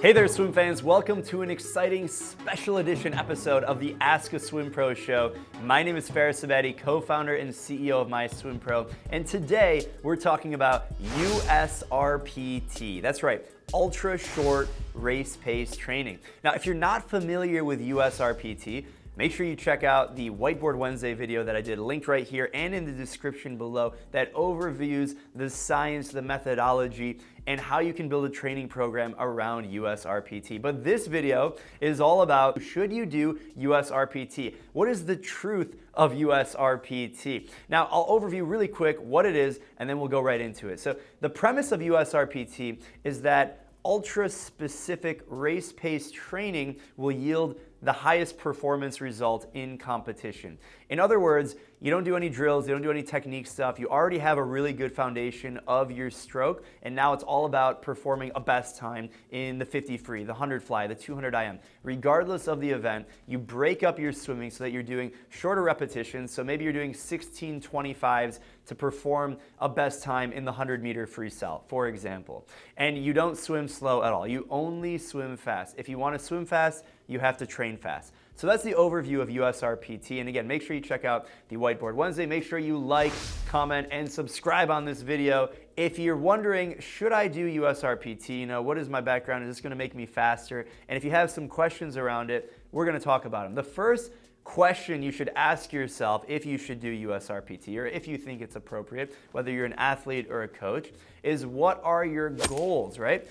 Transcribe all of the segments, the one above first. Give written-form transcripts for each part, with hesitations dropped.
Hey there, swim fans. Welcome to an exciting special edition episode of the Ask a Swim Pro show. My name is Faris Abedi, co-founder and CEO of MySwimPro, and today we're talking about USRPT. That's right, ultra short race pace training. Now, if you're not familiar with USRPT, make sure you check out the Whiteboard Wednesday video that I did, linked right here and in the description below, that overviews the science, the methodology, and how you can build a training program around USRPT. But this video is all about, should you do USRPT? What is the truth of USRPT? Now, I'll overview really quick what it is, and then we'll go right into it. So the premise of USRPT is that ultra-specific race-paced training will yield the highest performance result in competition. In other words, you don't do any drills, you don't do any technique stuff, you already have a really good foundation of your stroke, and now it's all about performing a best time in the 50 free, the 100 fly, the 200 IM. Regardless of the event, you break up your swimming so that you're doing shorter repetitions, so maybe you're doing 16 25s to perform a best time in the 100-meter freestyle, for example. And you don't swim slow at all, you only swim fast. If you want to swim fast, you have to train fast. So that's the overview of USRPT. And again, make sure you check out the Whiteboard Wednesday. Make sure you like, comment, and subscribe on this video. If you're wondering, should I do USRPT? You know, what is my background? Is this going to make me faster? And if you have some questions around it, we're going to talk about them. The first question you should ask yourself if you should do USRPT, or if you think it's appropriate, whether you're an athlete or a coach, is what are your goals, right?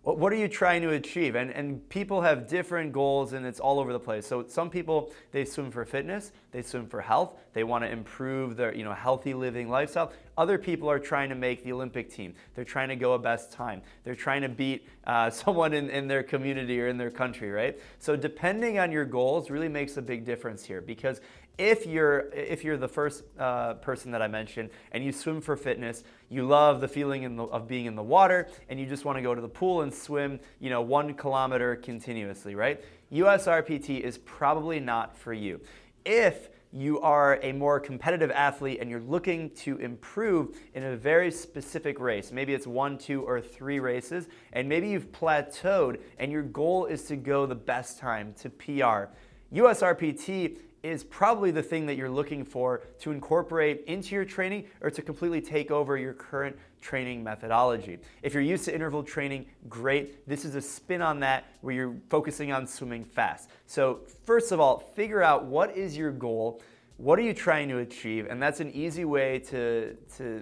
What are you trying to achieve? And people have different goals, and it's all over the place. So some people, they swim for fitness, they swim for health, they want to improve their healthy living lifestyle. Other people are trying to make the Olympic team. They're trying to go a best time. They're trying to beat someone in their community or in their country, right? So depending on your goals really makes a big difference here, because if you're the first person that I mentioned and you swim for fitness, you love the feeling of being in the water, and you just want to go to the pool and swim 1 kilometer continuously, right? USRPT is probably not for you. If you are a more competitive athlete and you're looking to improve in a very specific race, maybe it's 1, 2, or 3 races, and maybe you've plateaued and your goal is to go the best time, to PR, USRPT is probably the thing that you're looking for to incorporate into your training or to completely take over your current training methodology. If you're used to interval training, great. This is a spin on that where you're focusing on swimming fast. So first of all, figure out what is your goal, what are you trying to achieve, and that's an easy way to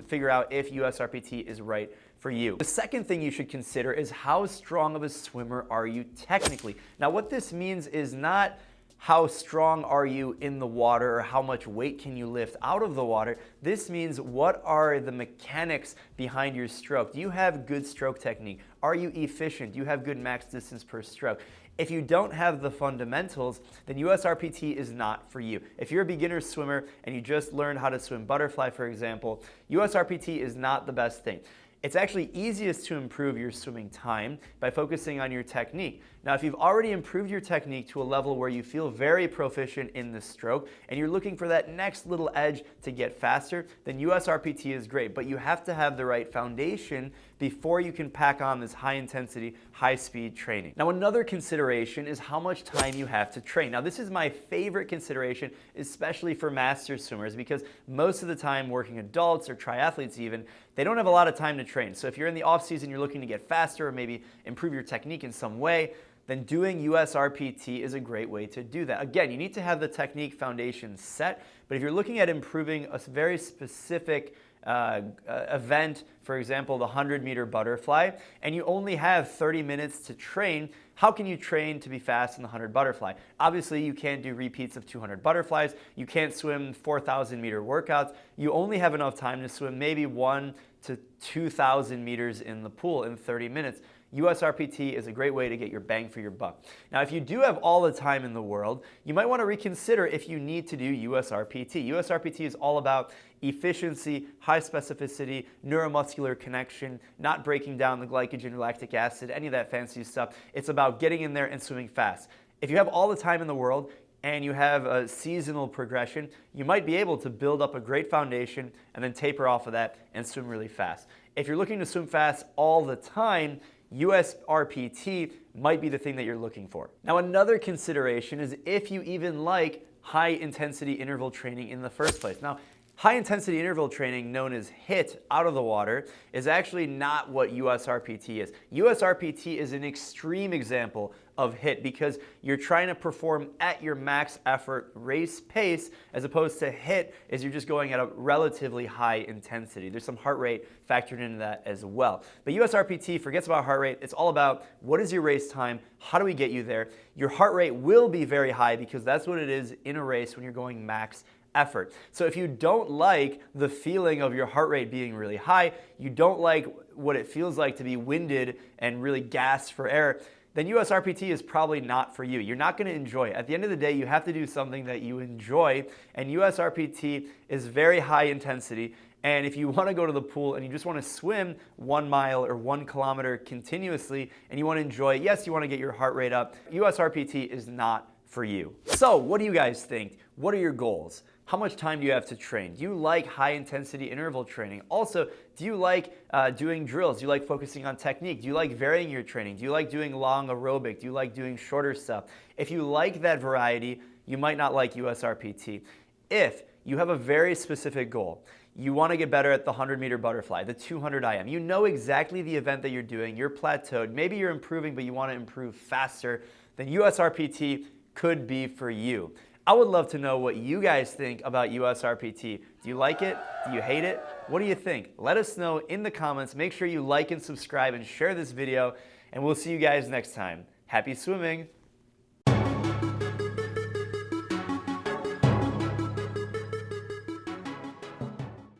figure out if USRPT is right for you. The second thing you should consider is how strong of a swimmer are you technically. Now what this means is not how strong are you in the water or how much weight can you lift out of the water. This means, what are the mechanics behind your stroke? Do you have good stroke technique? Are you efficient? Do you have good max distance per stroke? If you don't have the fundamentals, then USRPT is not for you. If you're a beginner swimmer and you just learned how to swim butterfly, for example, USRPT is not the best thing. It's actually easiest to improve your swimming time by focusing on your technique. Now, if you've already improved your technique to a level where you feel very proficient in the stroke and you're looking for that next little edge to get faster, then USRPT is great. But you have to have the right foundation before you can pack on this high-intensity, high-speed training. Now, another consideration is how much time you have to train. Now, this is my favorite consideration, especially for master swimmers, because most of the time working adults or triathletes even, they don't have a lot of time to train. So if you're in the off-season, you're looking to get faster or maybe improve your technique in some way, then doing USRPT is a great way to do that. Again, you need to have the technique foundation set, but if you're looking at improving a very specific event, for example, the 100-meter butterfly, and you only have 30 minutes to train, how can you train to be fast in the 100 butterfly? Obviously, you can't do repeats of 200 butterflies. You can't swim 4,000-meter workouts. You only have enough time to swim maybe 1 to 2,000 meters in the pool in 30 minutes. USRPT is a great way to get your bang for your buck. Now, if you do have all the time in the world, you might want to reconsider if you need to do USRPT. USRPT is all about efficiency, high specificity, neuromuscular connection, not breaking down the glycogen or lactic acid, any of that fancy stuff. It's about getting in there and swimming fast. If you have all the time in the world and you have a seasonal progression, you might be able to build up a great foundation and then taper off of that and swim really fast. If you're looking to swim fast all the time, USRPT might be the thing that you're looking for. Now, another consideration is if you even like high intensity interval training in the first place. Now, high intensity interval training, known as HIIT, out of the water, is actually not what USRPT is. USRPT is an extreme example of HIIT because you're trying to perform at your max effort race pace, as opposed to HIIT is you're just going at a relatively high intensity. There's some heart rate factored into that as well. But USRPT forgets about heart rate. It's all about what is your race time, how do we get you there. Your heart rate will be very high because that's what it is in a race when you're going max effort. So if you don't like the feeling of your heart rate being really high, you don't like what it feels like to be winded and really gasped for air, then USRPT is probably not for you. You're not going to enjoy it. At the end of the day, you have to do something that you enjoy, and USRPT is very high intensity. And if you want to go to the pool and you just want to swim 1 mile or 1 kilometer continuously and you want to enjoy it, yes, you want to get your heart rate up, USRPT is not for you. So what do you guys think? What are your goals? How much time do you have to train? Do you like high intensity interval training? Also, do you like doing drills? Do you like focusing on technique? Do you like varying your training? Do you like doing long aerobic? Do you like doing shorter stuff? If you like that variety, you might not like USRPT. If you have a very specific goal, you want to get better at the 100-meter butterfly, the 200 IM. You know exactly the event that you're doing. You're plateaued. Maybe you're improving, but you want to improve faster. Then USRPT could be for you. I would love to know what you guys think about USRPT. Do you like it? Do you hate it? What do you think? Let us know in the comments. Make sure you like and subscribe and share this video, and we'll see you guys next time. Happy swimming!